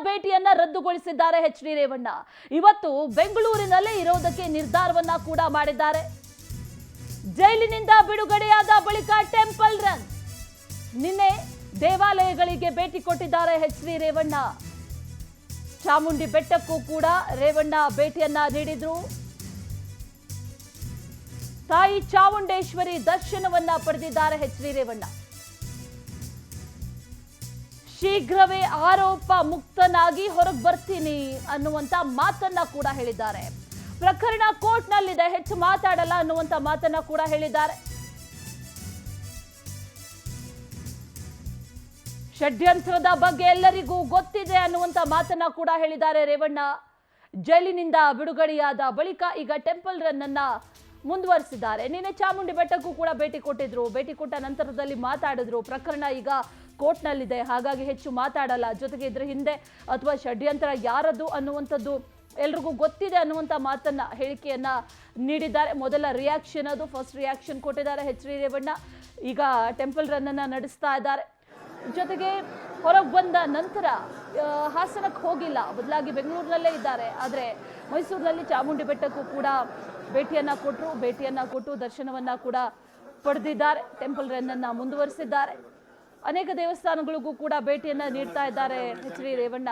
ಭೇಟಿಯನ್ನ ರದ್ದುಗೊಳಿಸಿದ್ದಾರೆ H D Revanna. ಇವತ್ತು ಬೆಂಗಳೂರಿನಲ್ಲೇ ಇರೋದಕ್ಕೆ ನಿರ್ಧಾರವನ್ನ ಕೂಡ ಮಾಡಿದ್ದಾರೆ. ಜೈಲಿನಿಂದ ಬಿಡುಗಡೆಯಾದ ಬಳಿಕ ಟೆಂಪಲ್ ರನ್. ನಿನ್ನೆ ದೇವಾಲಯಗಳಿಗೆ ಭೇಟಿ ಕೊಟ್ಟಿದ್ದಾರೆ ಎಚ್ ಡಿ ರೇವಣ್ಣ. ಚಾಮುಂಡಿ ಬೆಟ್ಟಕ್ಕೂ ಕೂಡ ರೇವಣ್ಣ ಭೇಟಿಯನ್ನ ನೀಡಿದ್ರು. ತಾಯಿ ಚಾಮುಂಡೇಶ್ವರಿ ದರ್ಶನವನ್ನ ಪಡೆದಿದ್ದಾರೆ ಎಚ್ ಡಿ ರೇವಣ್ಣ. ಶೀಘ್ರವೇ ಆರೋಪ ಮುಕ್ತನಾಗಿ ಹೊರಗೆ ಬರ್ತೀನಿ ಅನ್ನುವಂತ ಮಾತನ್ನ ಕೂಡ ಹೇಳಿದ್ದಾರೆ. ಪ್ರಕರಣ ಕೋರ್ಟ್ನಲ್ಲಿದೆ, ಹೆಚ್ಚು ಮಾತಾಡಲ್ಲ ಅನ್ನುವಂತ ಮಾತನ್ನ ಕೂಡ ಹೇಳಿದ್ದಾರೆ. ಷಡ್ಯಂತ್ರದ ಬಗ್ಗೆ ಎಲ್ಲರಿಗೂ ಗೊತ್ತಿದೆ ಅನ್ನುವಂತ ಮಾತನ್ನ ಕೂಡ ಹೇಳಿದ್ದಾರೆ ರೇವಣ್ಣ. ಜೈಲಿನಿಂದ ಬಿಡುಗಡೆಯಾದ ಬಳಿಕ ಈಗ ಟೆಂಪಲ್ ರನ್ ಅನ್ನ ಮುಂದುವರಿಸಿದ್ದಾರೆ. ನಿನ್ನೆ ಚಾಮುಂಡಿ ಬೆಟ್ಟಕ್ಕೂ ಕೂಡ ಭೇಟಿ ಕೊಟ್ಟಿದ್ರು. ಭೇಟಿ ಕೊಟ್ಟ ನಂತರದಲ್ಲಿ ಮಾತಾಡಿದ್ರು. ಪ್ರಕರಣ ಈಗ ಕೋರ್ಟ್ನಲ್ಲಿದೆ, ಹಾಗಾಗಿ ಹೆಚ್ಚು ಮಾತಾಡಲ್ಲ. ಜೊತೆಗೆ ಇದ್ರ ಹಿಂದೆ ಅಥವಾ ಷಡ್ಯಂತ್ರ ಯಾರದು ಅನ್ನುವಂಥದ್ದು ಎಲ್ರಿಗೂ ಗೊತ್ತಿದೆ ಅನ್ನುವಂಥ ಮಾತನ್ನ ಹೇಳಿಕೆಯನ್ನ ನೀಡಿದ್ದಾರೆ. ಮೊದಲ ರಿಯಾಕ್ಷನ್ ಅದು, ಫಸ್ಟ್ ರಿಯಾಕ್ಷನ್ ಕೊಟ್ಟಿದ್ದಾರೆ ಎಚ್ ಡಿ ರೇವಣ್ಣ. ಈಗ ಟೆಂಪಲ್ ರನ್ ಅನ್ನ ನಡೆಸ್ತಾ ಇದ್ದಾರೆ. ಜೊತೆಗೆ ಹೊರಗೆ ಬಂದ ನಂತರ ಹಾಸನಕ್ಕೆ ಹೋಗಿಲ್ಲ, ಬದಲಾಗಿ ಬೆಂಗಳೂರಿನಲ್ಲೇ ಇದ್ದಾರೆ. ಆದರೆ ಮೈಸೂರಿನಲ್ಲಿ ಚಾಮುಂಡಿ ಬೆಟ್ಟಕ್ಕೂ ಕೂಡ ಭೇಟಿಯನ್ನ ಕೊಟ್ಟು ದರ್ಶನವನ್ನ ಕೂಡ ಪಡೆದಿದ್ದಾರೆ. ಟೆಂಪಲ್ ರನ್ ಅನ್ನ ಮುಂದುವರಿಸಿದ್ದಾರೆ. ಅನೇಕ ದೇವಸ್ಥಾನಗಳಿಗೂ ಕೂಡ ಭೇಟಿಯನ್ನ ನೀಡ್ತಾ ಇದ್ದಾರೆ ಎಚ್ ಡಿ ರೇವಣ್ಣ.